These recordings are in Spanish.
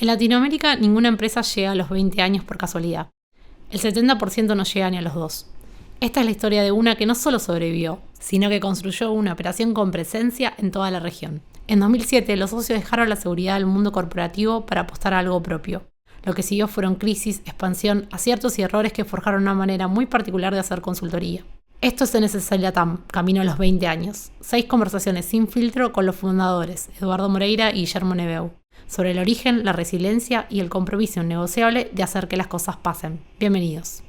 En Latinoamérica ninguna empresa llega a los 20 años por casualidad. El 70% no llega ni a los 2. Esta es la historia de una que no solo sobrevivió, sino que construyó una operación con presencia en toda la región. En 2007 los socios dejaron la seguridad del mundo corporativo para apostar a algo propio. Lo que siguió fueron crisis, expansión, aciertos y errores que forjaron una manera muy particular de hacer consultoría. Esto es NSC LATAM, camino a los 20 años. 6 conversaciones sin filtro con los fundadores, Eduardo Moreira y Guillermo Neveu, sobre el origen, la resiliencia y el compromiso innegociable de hacer que las cosas pasen. Bienvenidos.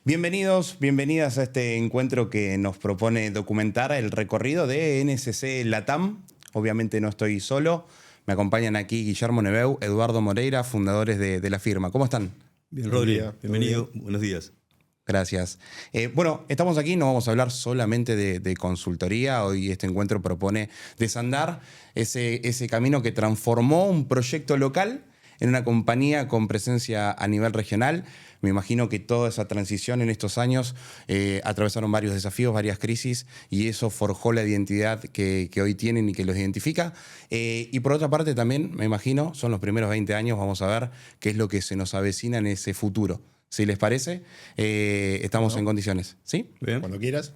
Bienvenidos, bienvenidas a este encuentro que nos propone documentar el recorrido de NSC LATAM. Obviamente no estoy solo, me acompañan aquí Guillermo Neveu, Eduardo Moreira, fundadores de la firma. ¿Cómo están? Bien, Rodri, bienvenido, buenos días. Gracias. Bueno, estamos aquí, no vamos a hablar solamente de consultoría. Hoy este encuentro propone desandar ese camino que transformó un proyecto local en una compañía con presencia a nivel regional. Me imagino que toda esa transición en estos años atravesaron varios desafíos, varias crisis, y eso forjó la identidad que hoy tienen y que los identifica. Y por otra parte también, me imagino, son los primeros 20 años, vamos a ver qué es lo que se nos avecina en ese futuro. Si les parece, estamos en condiciones. ¿Sí? Bien. Cuando quieras.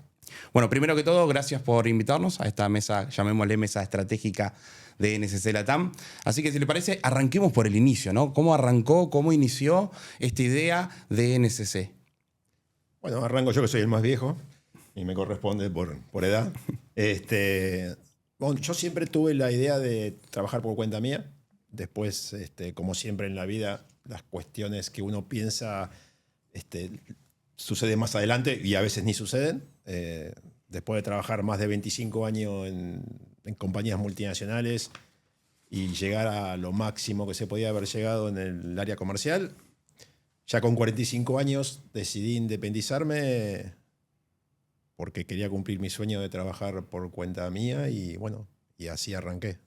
Bueno, primero que todo, gracias por invitarnos a esta mesa, llamémosle mesa estratégica de NSC LATAM. Así que si les parece, arranquemos por el inicio, ¿no? ¿Cómo arrancó, cómo inició esta idea de NSC? Bueno, arranco yo que soy el más viejo y me corresponde por edad. Bueno, yo siempre tuve la idea de trabajar por cuenta mía. Después, como siempre en la vida, las cuestiones que uno piensa suceden más adelante y a veces ni suceden. Después de trabajar más de 25 años en compañías multinacionales y llegar a lo máximo que se podía haber llegado en el área comercial, ya con 45 años decidí independizarme porque quería cumplir mi sueño de trabajar por cuenta mía y bueno, y así arranqué.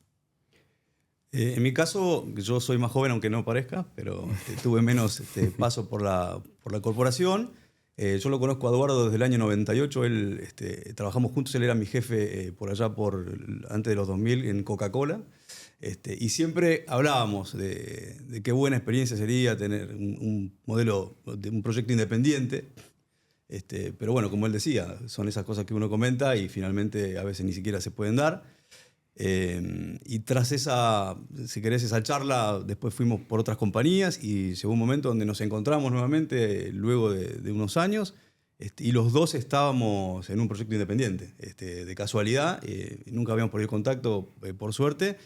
En mi caso, yo soy más joven, aunque no parezca, pero tuve menos paso por la corporación. Yo lo conozco a Eduardo desde el año 98. Trabajamos juntos, él era mi jefe por allá antes de los 2000 en Coca-Cola. Y siempre hablábamos de qué buena experiencia sería tener un modelo, de un proyecto independiente. Pero bueno, como él decía, son esas cosas que uno comenta y finalmente a veces ni siquiera se pueden dar. Y tras esa charla, después fuimos por otras compañías y llegó un momento donde nos encontramos nuevamente luego de unos años y los dos estábamos en un proyecto independiente. De casualidad, nunca habíamos perdido contacto, por suerte,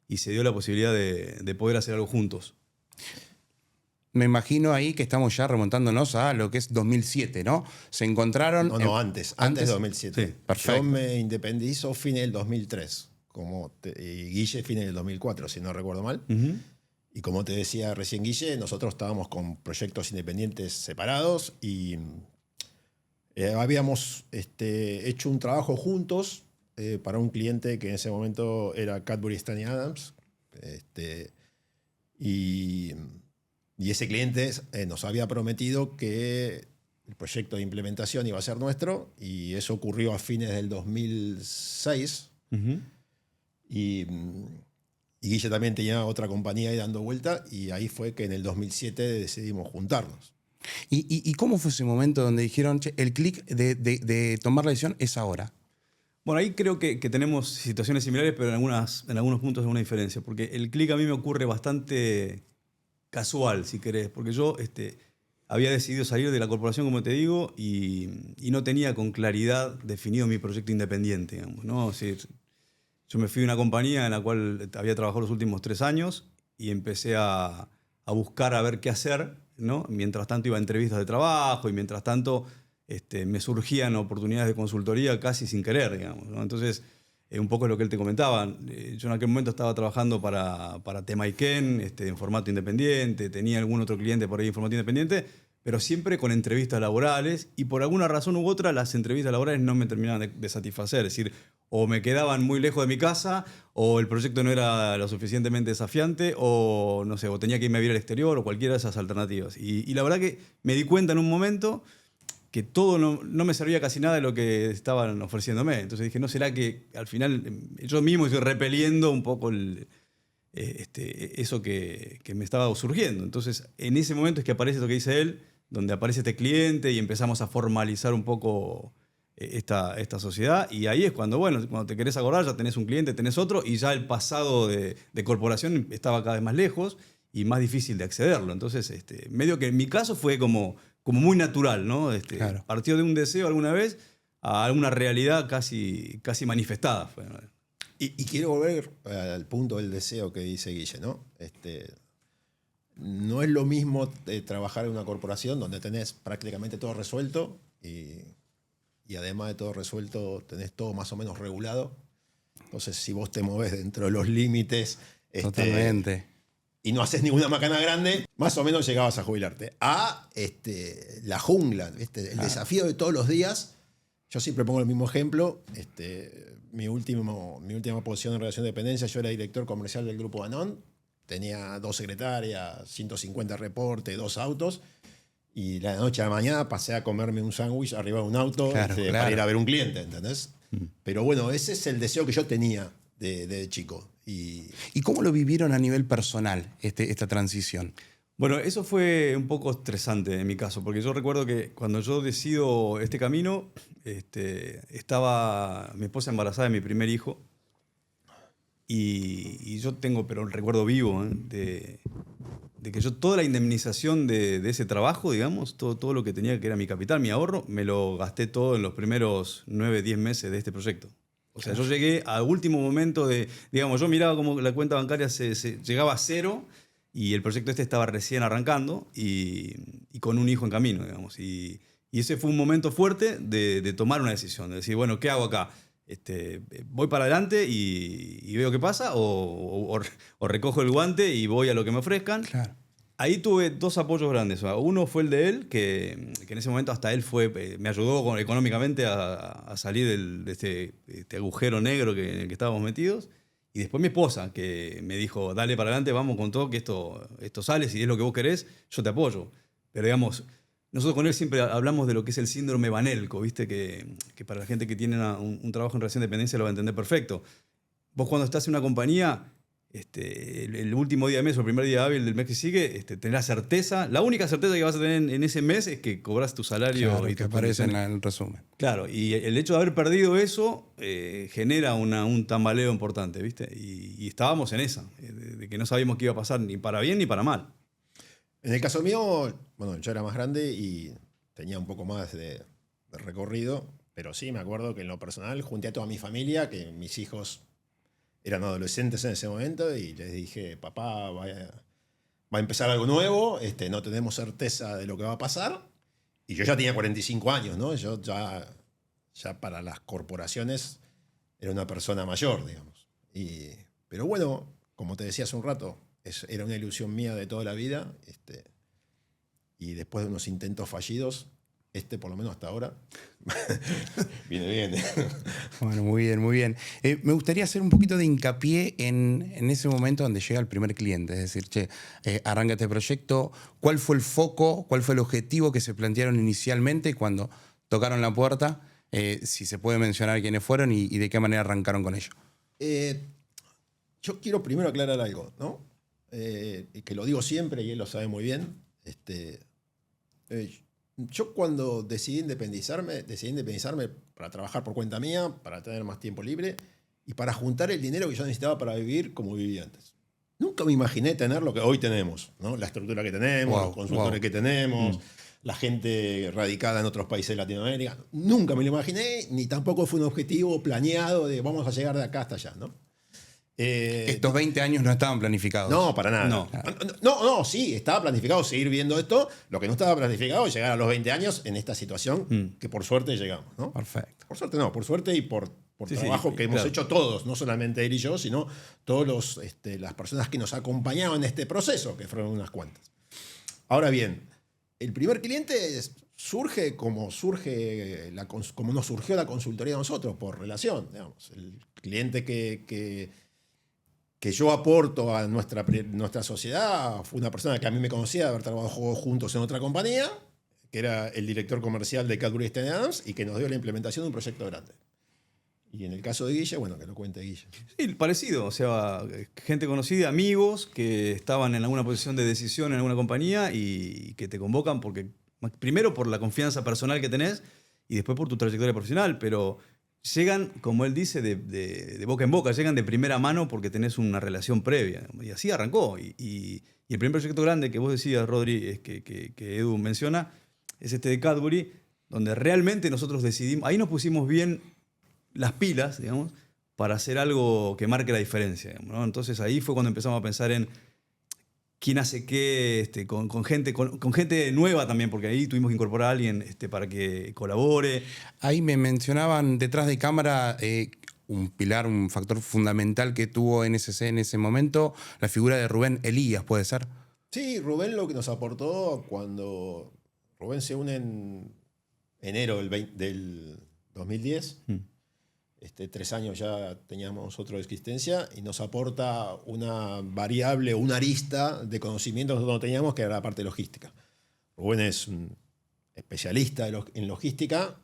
y se dio la posibilidad de poder hacer algo juntos. Me imagino ahí que estamos ya remontándonos a lo que es 2007, ¿no? Se encontraron... No, antes de 2007. Sí, perfecto. Yo me independizo fin del 2003. Y Guille fines del 2004, si no recuerdo mal. Uh-huh. Y como te decía recién Guille, nosotros estábamos con proyectos independientes separados y habíamos hecho un trabajo juntos para un cliente que en ese momento era Cadbury Stanley Adams. Y ese cliente nos había prometido que el proyecto de implementación iba a ser nuestro y eso ocurrió a fines del 2006. Uh-huh. Y Guille también tenía otra compañía ahí dando vuelta y ahí fue que en el 2007 decidimos juntarnos. ¿Y cómo fue ese momento donde dijeron, che, el clic de tomar la decisión es ahora? Bueno, ahí creo que tenemos situaciones similares, pero en algunos puntos hay una diferencia, porque el clic a mí me ocurre bastante casual, si querés, porque yo había decidido salir de la corporación, como te digo, y no tenía con claridad definido mi proyecto independiente, digamos, ¿no? Es decir, yo me fui a una compañía en la cual había trabajado los últimos 3 años y empecé a buscar a ver qué hacer, ¿no? Mientras tanto iba a entrevistas de trabajo y mientras tanto me surgían oportunidades de consultoría casi sin querer, digamos, ¿no? Entonces, un poco es lo que él te comentaba. Yo en aquel momento estaba trabajando para Temaiken en formato independiente, tenía algún otro cliente por ahí en formato independiente, pero siempre con entrevistas laborales y por alguna razón u otra las entrevistas laborales no me terminaban de satisfacer. Es decir, o me quedaban muy lejos de mi casa, o el proyecto no era lo suficientemente desafiante, o no sé, o tenía que irme a vivir al exterior, o cualquiera de esas alternativas. Y la verdad que me di cuenta en un momento que todo no me servía casi nada de lo que estaban ofreciéndome. Entonces dije, ¿no será que al final yo mismo estoy repeliendo un poco eso que me estaba surgiendo. Entonces, en ese momento es que aparece lo que dice él, donde aparece este cliente y empezamos a formalizar un poco esta sociedad. Y ahí es cuando, bueno, cuando te querés acordar, ya tenés un cliente, tenés otro, y ya el pasado de corporación estaba cada vez más lejos y más difícil de accederlo. Entonces, medio que en mi caso fue como muy natural, ¿no? Claro. Partió de un deseo alguna vez a alguna realidad casi manifestada. Y quiero volver al punto del deseo que dice Guille, ¿no? No es lo mismo trabajar en una corporación donde tenés prácticamente todo resuelto y además de todo resuelto tenés todo más o menos regulado. Entonces, si vos te movés dentro de los límites Totalmente. y no haces ninguna macana grande, más o menos llegabas a jubilarte. La jungla, ¿viste? El desafío de todos los días. Yo siempre pongo el mismo ejemplo. Mi última posición en relación de dependencia, yo era director comercial del Grupo Danone. Tenía 2 secretarias, 150 reportes, 2 autos. Y la noche a la mañana pasé a comerme un sándwich arriba de un auto para ir a ver un cliente, ¿entendés? Pero bueno, ese es el deseo que yo tenía de chico. ¿Y cómo lo vivieron a nivel personal esta transición? Bueno, eso fue un poco estresante en mi caso, porque yo recuerdo que cuando yo decido este camino, estaba mi esposa embarazada de mi primer hijo. Y yo tengo, pero un recuerdo vivo, de que yo toda la indemnización de ese trabajo, digamos, todo lo que tenía, que era mi capital, mi ahorro, me lo gasté todo en los primeros 9, 10 meses de este proyecto. O sea, yo llegué al último momento digamos, yo miraba como la cuenta bancaria se llegaba a 0 y el proyecto estaba recién arrancando y con un hijo en camino, digamos. Y ese fue un momento fuerte de tomar una decisión, de decir, bueno, ¿qué hago acá? ¿Voy para adelante y veo qué pasa o recojo el guante y voy a lo que me ofrezcan? Claro. Ahí tuve 2 apoyos grandes. O sea, uno fue el de él, que en ese momento hasta él me ayudó económicamente a salir de este agujero negro en el que estábamos metidos. Y después mi esposa, que me dijo, dale para adelante, vamos con todo, que esto sale, si es lo que vos querés, yo te apoyo. Pero digamos, nosotros con él siempre hablamos de lo que es el síndrome Vanelco, ¿viste? Que para la gente que tiene un trabajo en relación de dependencia lo va a entender perfecto. Vos cuando estás en una compañía, el último día de mes o el primer día hábil del mes que sigue, tenés la certeza, la única certeza que vas a tener en ese mes es que cobras tu salario. Claro, y que tu aparece en pensión. el resumen. Claro, y el hecho de haber perdido eso genera un tambaleo importante, ¿viste? Y estábamos en esa, de que no sabíamos qué iba a pasar ni para bien ni para mal. En el caso mío, bueno, yo era más grande y tenía un poco más de recorrido, pero sí me acuerdo que en lo personal junté a toda mi familia, que mis hijos eran adolescentes en ese momento, y les dije, papá, va a empezar algo nuevo, no tenemos certeza de lo que va a pasar. Y yo ya tenía 45 años, ¿no? Yo ya para las corporaciones era una persona mayor, digamos. Pero bueno, como te decía hace un rato, era una ilusión mía de toda la vida. Y después de unos intentos fallidos, por lo menos hasta ahora, viene bien. Bueno, muy bien, muy bien. Me gustaría hacer un poquito de hincapié en ese momento donde llega el primer cliente. Es decir, arranca este proyecto. ¿Cuál fue el foco? ¿Cuál fue el objetivo que se plantearon inicialmente cuando tocaron la puerta? Si se puede mencionar quiénes fueron y de qué manera arrancaron con ello. Yo quiero primero aclarar algo, ¿no? Que lo digo siempre y él lo sabe muy bien. Yo cuando decidí independizarme para trabajar por cuenta mía, para tener más tiempo libre y para juntar el dinero que yo necesitaba para vivir como vivía antes. Nunca me imaginé tener lo que hoy tenemos, ¿no? La estructura que tenemos, los consultores que tenemos, la gente radicada en otros países de Latinoamérica. Nunca me lo imaginé, ni tampoco fue un objetivo planeado de vamos a llegar de acá hasta allá, ¿no? Estos 20 años no estaban planificados. No, para nada. No, sí, estaba planificado seguir viendo esto. Lo que no estaba planificado es llegar a los 20 años en esta situación que por suerte llegamos, ¿no? Perfecto. Por suerte y por trabajo que hemos hecho todos, no solamente él y yo, sino todas las personas que nos acompañaron en este proceso, que fueron unas cuantas. Ahora bien, el primer cliente surge como nos surgió la consultoría a nosotros, por relación. Digamos. El cliente que yo aporto a nuestra sociedad fue una persona que a mí me conocía de haber trabajado juntos en otra compañía, que era el director comercial de Cadbury Adams y que nos dio la implementación de un proyecto grande. Y en el caso de Guille, bueno, que lo cuente Guille. Sí, parecido, o sea, gente conocida, amigos que estaban en alguna posición de decisión en alguna compañía y que te convocan porque, primero por la confianza personal que tenés y después por tu trayectoria profesional, pero llegan, como él dice, de boca en boca, llegan de primera mano porque tenés una relación previa. Y así arrancó. Y el primer proyecto grande que vos decías, Rodri, es que Edu menciona, es este de Cadbury, donde realmente nosotros decidimos, ahí nos pusimos bien las pilas, digamos, para hacer algo que marque la diferencia, digamos, ¿no? Entonces ahí fue cuando empezamos a pensar en quién hace qué, con gente nueva también, porque ahí tuvimos que incorporar a alguien para que colabore. Ahí me mencionaban detrás de cámara un pilar, un factor fundamental que tuvo NSC en ese momento, la figura de Rubén Elías, ¿puede ser? Sí, Rubén lo que nos aportó cuando Rubén se une en enero del 2010. 3 años ya teníamos nosotros de existencia y nos aporta una variable, una arista de conocimientos que nosotros no teníamos, que era la parte logística. Rubén es un especialista en logística.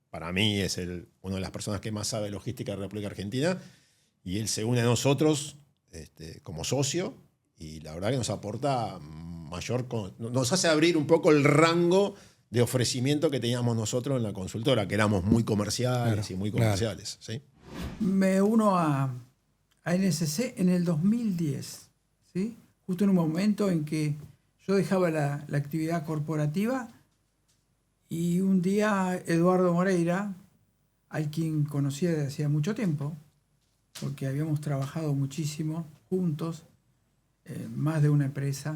Para mí es una de las personas que más sabe logística de la República Argentina. Y él se une a nosotros como socio y la verdad que nos aporta nos hace abrir un poco el rango de ofrecimiento que teníamos nosotros en la consultora, que éramos muy comerciales y muy comerciales. ¿Sí? Me uno a NSC en el 2010, ¿sí? Justo en un momento en que yo dejaba la actividad corporativa y un día Eduardo Moreira, al quien conocía desde hacía mucho tiempo, porque habíamos trabajado muchísimo juntos, más de una empresa,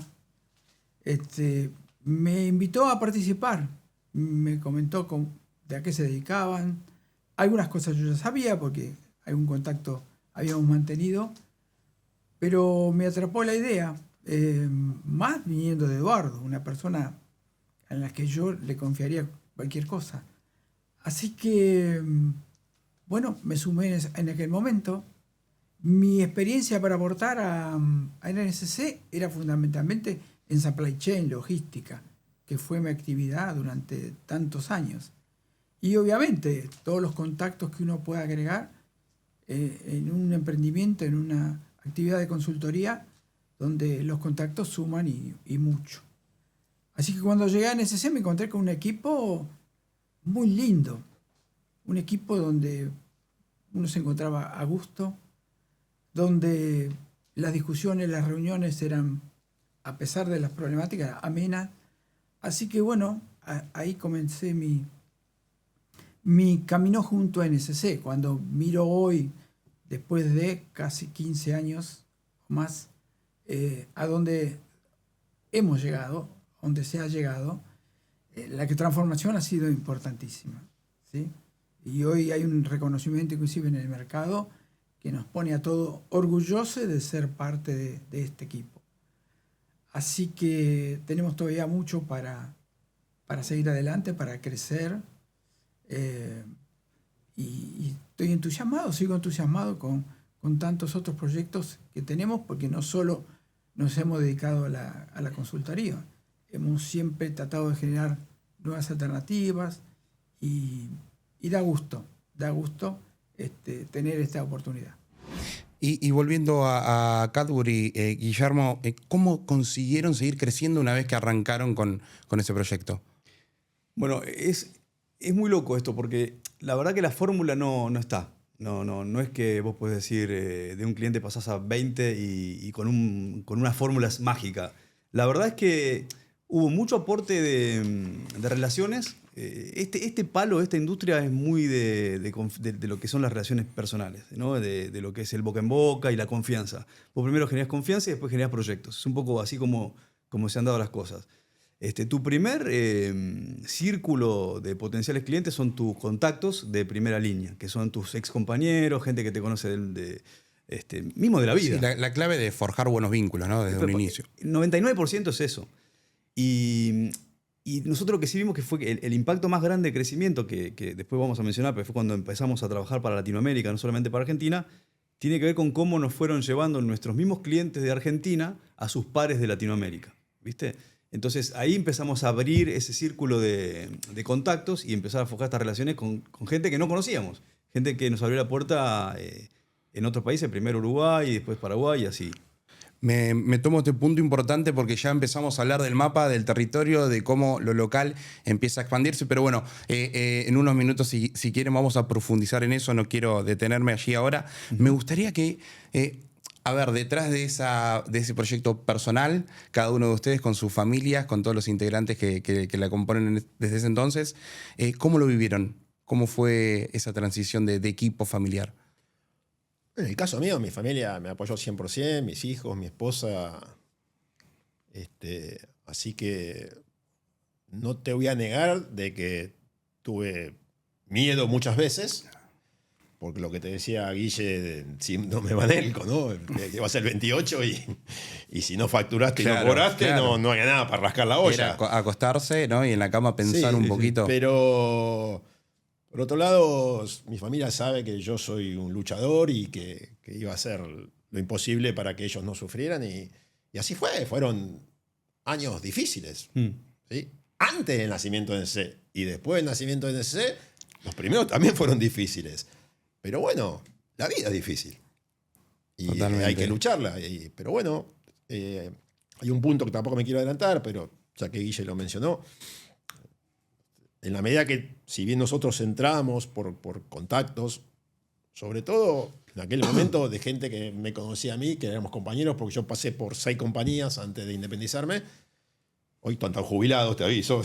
me invitó a participar, me comentó de a qué se dedicaban. Algunas cosas yo ya sabía porque algún contacto habíamos mantenido, pero me atrapó la idea, más viniendo de Eduardo, una persona en la que yo le confiaría cualquier cosa. Así que, bueno, me sumé en aquel momento. Mi experiencia para aportar a NSC era fundamentalmente en supply chain, logística, que fue mi actividad durante tantos años. Y obviamente todos los contactos que uno pueda agregar en un emprendimiento, en una actividad de consultoría, donde los contactos suman y mucho. Así que cuando llegué a NSC me encontré con un equipo muy lindo, un equipo donde uno se encontraba a gusto, donde las discusiones, las reuniones eran, a pesar de las problemáticas, amenas. Así que bueno, ahí comencé mi camino junto a NSC. Cuando miro hoy, después de casi 15 años o más, a donde hemos llegado, donde se ha llegado, la transformación ha sido importantísima, ¿sí? Y hoy hay un reconocimiento inclusive en el mercado que nos pone a todos orgullosos de ser parte de este equipo. Así que tenemos todavía mucho para seguir adelante, para crecer. Y estoy entusiasmado, sigo entusiasmado con tantos otros proyectos que tenemos, porque no solo nos hemos dedicado a la consultoría, hemos siempre tratado de generar nuevas alternativas y da gusto tener esta oportunidad. Y volviendo a Cadbury, Guillermo, ¿cómo consiguieron seguir creciendo una vez que arrancaron con ese proyecto? Bueno, es muy loco esto, porque la verdad que la fórmula no está. No es que vos podés decir de un cliente pasás a 20 y con una fórmula mágica. La verdad es que hubo mucho aporte de relaciones. Este palo, esta industria es muy de lo que son las relaciones personales, ¿no? De lo que es el boca en boca y la confianza. Vos primero generás confianza y después generás proyectos. Es un poco así como se han dado las cosas. Tu primer círculo de potenciales clientes son tus contactos de primera línea, que son tus ex compañeros, gente que te conoce mismo de la vida. Sí, la clave de forjar buenos vínculos, ¿no? Desde un inicio. 99% es eso. Y nosotros lo que sí vimos que fue el impacto más grande de crecimiento, que después vamos a mencionar, pero fue cuando empezamos a trabajar para Latinoamérica, no solamente para Argentina, tiene que ver con cómo nos fueron llevando nuestros mismos clientes de Argentina a sus pares de Latinoamérica, ¿viste? Entonces ahí empezamos a abrir ese círculo de contactos y empezar a forjar estas relaciones con gente que no conocíamos, gente que nos abrió la puerta en otros países, primero Uruguay y después Paraguay y así. Me tomo este punto importante porque ya empezamos a hablar del mapa, del territorio, de cómo lo local empieza a expandirse, pero bueno, en unos minutos, si quieren, vamos a profundizar en eso, no quiero detenerme allí ahora. Me gustaría que, a ver, detrás de ese proyecto personal, cada uno de ustedes con sus familias, con todos los integrantes que la componen desde ese entonces, ¿cómo lo vivieron? ¿Cómo fue esa transición de equipo familiar? En el caso mío, mi familia me apoyó 100%, mis hijos, mi esposa. Así que no te voy a negar de que tuve miedo muchas veces, porque lo que te decía Guille, síndrome Vanelco, ¿no? Que va a ser 28 y si no facturaste y no cobraste, no hay nada para rascar la olla. Era acostarse, ¿no? Y en la cama pensar un poquito. Pero... Por otro lado, mi familia sabe que yo soy un luchador y que iba a hacer lo imposible para que ellos no sufrieran. Y así fue. Fueron años difíciles. ¿Sí? Antes del nacimiento de NSC y después del nacimiento de NSC, los primeros también fueron difíciles. Pero bueno, la vida es difícil. Y hay que lucharla. Pero bueno, hay un punto que tampoco me quiero adelantar, pero ya que Guille lo mencionó. En la medida que, si bien nosotros entramos por contactos, sobre todo en aquel momento de gente que me conocía a mí, que éramos compañeros, porque yo pasé por 6 compañías antes de independizarme. Hoy están tan jubilados, te aviso.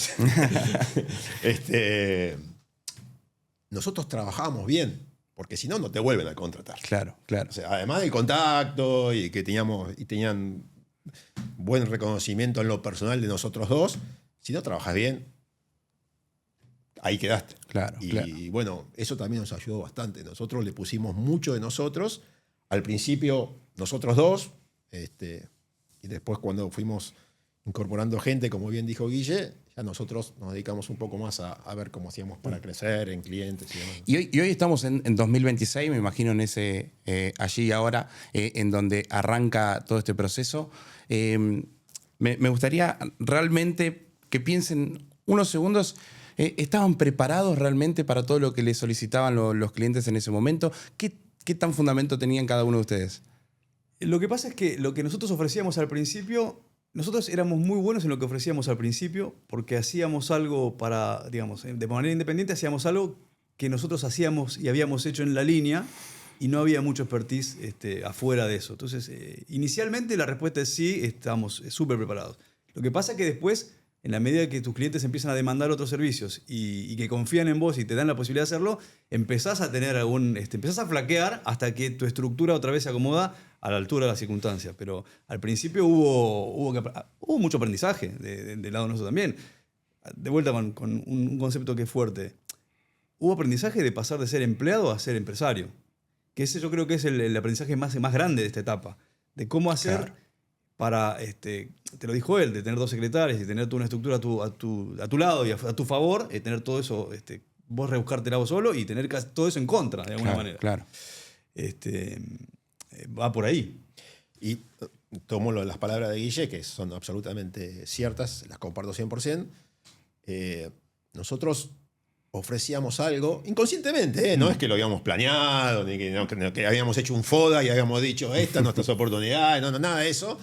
Nosotros trabajábamos bien, porque si no, no te vuelven a contratar. Claro. O sea, además del contacto y que tenían buen reconocimiento en lo personal de nosotros dos, si no trabajas bien, ahí quedaste. Claro. Y bueno, eso también nos ayudó bastante. Nosotros le pusimos mucho de nosotros. Al principio, nosotros dos. Y después, cuando fuimos incorporando gente, como bien dijo Guille, ya nosotros nos dedicamos un poco más a ver cómo hacíamos para crecer en clientes y demás. Y hoy estamos en 2026, me imagino en ese allí y ahora, en donde arranca todo este proceso. Me gustaría realmente que piensen unos segundos. ¿Estaban preparados realmente para todo lo que les solicitaban los clientes en ese momento? ¿Qué tan fundamento tenían cada uno de ustedes? Lo que pasa es que lo que nosotros ofrecíamos al principio, nosotros éramos muy buenos en lo que ofrecíamos al principio, porque hacíamos algo para, digamos, de manera independiente hacíamos algo que nosotros hacíamos y habíamos hecho en la línea y no había mucho expertise afuera de eso. Entonces, inicialmente la respuesta es sí, estamos súper preparados. Lo que pasa es que después, en la medida que tus clientes empiezan a demandar otros servicios y que confían en vos y te dan la posibilidad de hacerlo, empezás a tener empezás a flaquear hasta que tu estructura otra vez se acomoda a la altura de las circunstancias. Pero al principio hubo mucho aprendizaje del lado nuestro también. De vuelta con un concepto que es fuerte. Hubo aprendizaje de pasar de ser empleado a ser empresario. Que ese yo creo que es el aprendizaje más grande de esta etapa. De cómo hacer para, te lo dijo él, de tener 2 secretarios y tener toda una estructura a tu lado y a tu favor, tener todo eso, vos rebuscártela vos solo y tener todo eso en contra, de alguna manera. Claro. Va por ahí. Y tomo las palabras de Guille, que son absolutamente ciertas, las comparto 100%. Nosotros ofrecíamos algo inconscientemente, no es que lo habíamos planeado, ni que habíamos hecho un FODA y habíamos dicho, esta es nuestras oportunidades, no, nada de eso.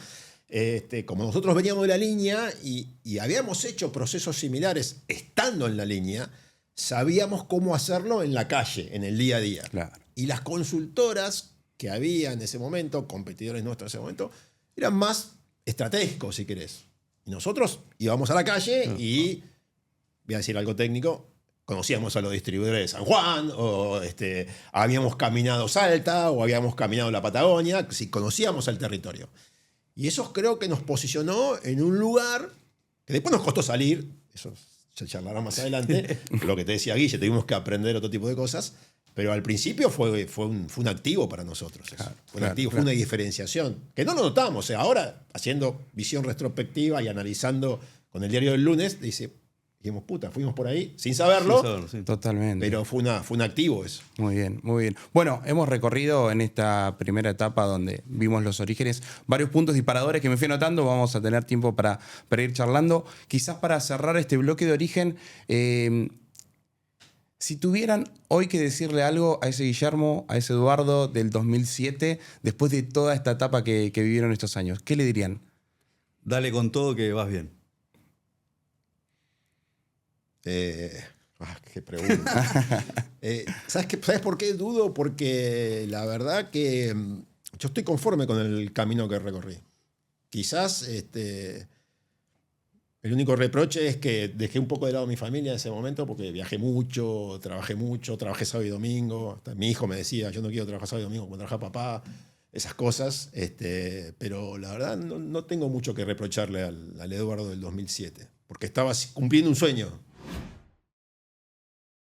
Como nosotros veníamos de la línea y habíamos hecho procesos similares estando en la línea, sabíamos cómo hacerlo en la calle, en el día a día. Claro. Y las consultoras que había en ese momento, competidores nuestros en ese momento, eran más estratégicos, si querés. Y nosotros íbamos a la calle y, voy a decir algo técnico, conocíamos a los distribuidores de San Juan, o habíamos caminado Salta, o habíamos caminado la Patagonia, si conocíamos el territorio. Y eso creo que nos posicionó en un lugar que después nos costó salir, eso se charlará más adelante, lo que te decía Guille, tuvimos que aprender otro tipo de cosas, pero al principio fue un activo para nosotros. Eso. Fue un activo, fue una diferenciación, que no lo notamos. Ahora, haciendo visión retrospectiva y analizando con el diario del lunes, dijimos, puta, fuimos por ahí sin saberlo. Sí. Totalmente. Pero fue un activo eso. Muy bien, muy bien. Bueno, hemos recorrido en esta primera etapa donde vimos los orígenes varios puntos disparadores que me fui anotando. Vamos a tener tiempo para ir charlando. Quizás para cerrar este bloque de origen, Si tuvieran hoy que decirle algo a ese Guillermo, a ese Eduardo del 2007, después de toda esta etapa que vivieron estos años, ¿qué le dirían? Dale con todo que vas bien. Qué pregunta. ¿Sabes por qué dudo? Porque la verdad que yo estoy conforme con el camino que recorrí. Quizás el único reproche es que dejé un poco de lado a mi familia en ese momento porque viajé mucho, trabajé sábado y domingo. Hasta mi hijo me decía, yo no quiero trabajar sábado y domingo como trabaja papá, esas cosas. Pero la verdad no tengo mucho que reprocharle al Eduardo del 2007, porque estaba cumpliendo un sueño.